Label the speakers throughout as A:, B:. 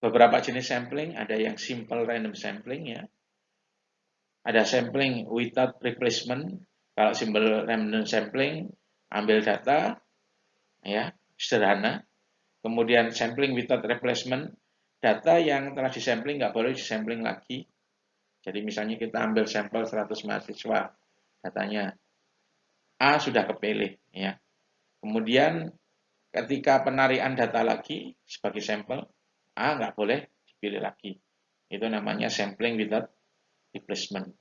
A: beberapa jenis sampling, ada yang simple random sampling ya. Ada sampling without replacement. Kalau simple random sampling, ambil data ya, sederhana. Kemudian sampling without replacement, data yang telah disampling nggak boleh disampling lagi. Jadi misalnya kita ambil sampel 100 mahasiswa, datanya A sudah kepilih ya. Kemudian ketika penarikan data lagi sebagai sampel, A nggak boleh dipilih lagi. Itu namanya sampling without replacement.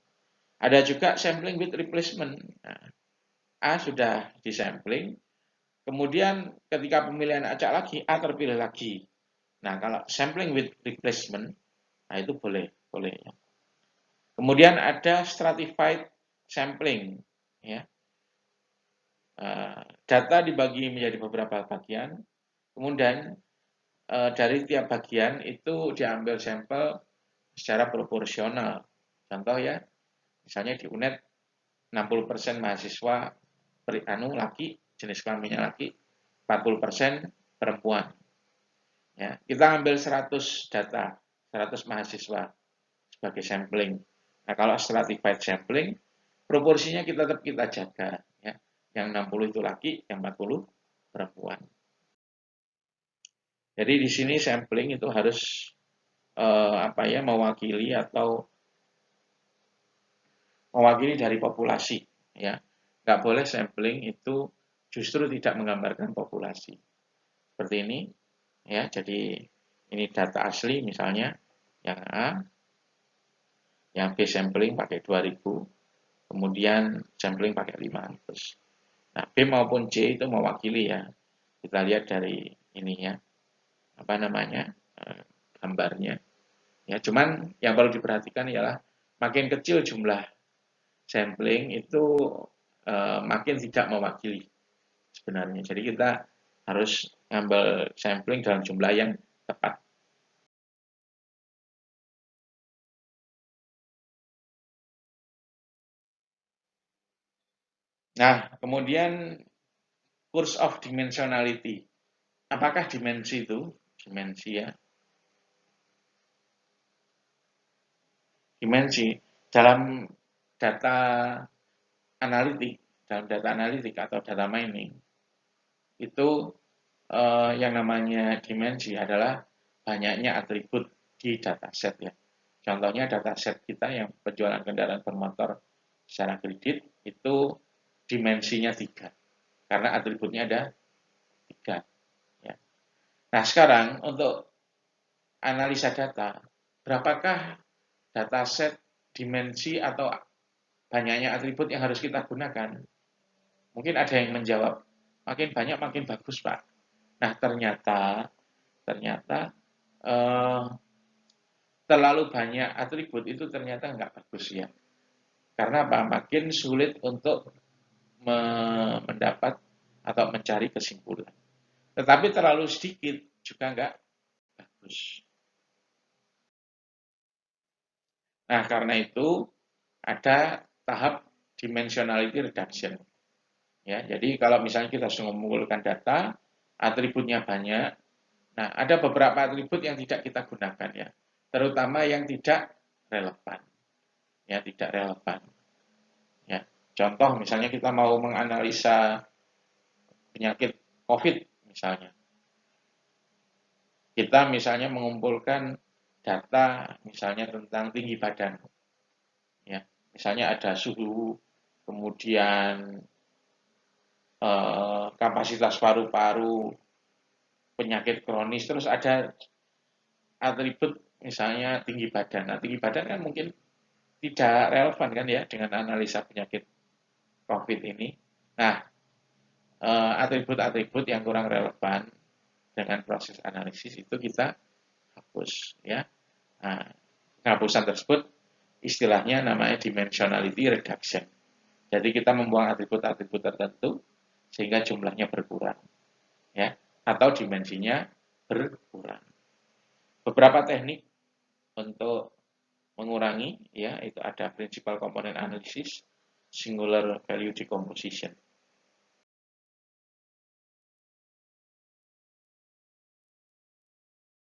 A: Ada juga sampling with replacement. Nah, A sudah disampling, kemudian ketika pemilihan acak lagi, A terpilih lagi. Nah, kalau sampling with replacement, nah itu boleh. Ya. Kemudian ada stratified sampling. Ya. Data dibagi menjadi beberapa bagian, kemudian dari tiap bagian itu diambil sampel secara proporsional. Contoh ya, misalnya di UNED 60% mahasiswa laki, jenis kelaminnya laki, 40% perempuan. Ya, kita ambil 100 data, 100 mahasiswa sebagai sampling. Nah, kalau stratified sampling, proporsinya tetap kita jaga. Ya. Yang 60 itu laki, yang 40 perempuan. Jadi di sini sampling itu harus mewakili dari populasi, ya. Nggak boleh sampling itu justru tidak menggambarkan populasi. Seperti ini, ya. Jadi ini data asli misalnya yang A, yang B sampling pakai 2000, kemudian sampling pakai 500. Nah, B maupun C itu mewakili ya. Kita lihat dari ininya, gambarnya. Ya, cuman yang perlu diperhatikan ialah makin kecil jumlah sampling itu makin tidak mewakili sebenarnya. Jadi kita harus ngambil sampling dalam jumlah yang tepat. Nah, kemudian course of dimensionality. Apakah dimensi itu? Dimensi ya. Dimensi dalam data analitik atau data mining itu yang namanya dimensi adalah banyaknya atribut di dataset ya. Contohnya dataset kita yang penjualan kendaraan bermotor secara kredit itu dimensinya 3 karena atributnya ada 3 ya. Nah, sekarang untuk analisa data, berapakah dataset dimensi atau banyaknya atribut yang harus kita gunakan? Mungkin ada yang menjawab, makin banyak makin bagus, Pak. Nah, ternyata terlalu banyak atribut itu ternyata nggak bagus ya. Karena apa? Makin sulit untuk mendapat atau mencari kesimpulan. Tetapi terlalu sedikit juga nggak bagus. Nah, karena itu ada tahap dimensionality reduction. Ya, jadi kalau misalnya kita sudah mengumpulkan data, atributnya banyak. Nah, ada beberapa atribut yang tidak kita gunakan ya, terutama yang tidak relevan. Ya, tidak relevan. Ya, contoh misalnya kita mau menganalisa penyakit COVID misalnya. Kita misalnya mengumpulkan data misalnya tentang tinggi badan. Ya, misalnya ada suhu, kemudian kapasitas paru-paru, penyakit kronis, terus ada atribut misalnya tinggi badan. Nah, tinggi badan kan mungkin tidak relevan kan ya dengan analisa penyakit COVID ini. Nah, atribut-atribut yang kurang relevan dengan proses analisis itu kita hapus ya. Nah, penghapusan tersebut istilahnya namanya dimensionality reduction. Jadi kita membuang atribut-atribut tertentu sehingga jumlahnya berkurang ya atau dimensinya berkurang. Beberapa teknik untuk mengurangi ya itu ada principal component analysis, singular value decomposition.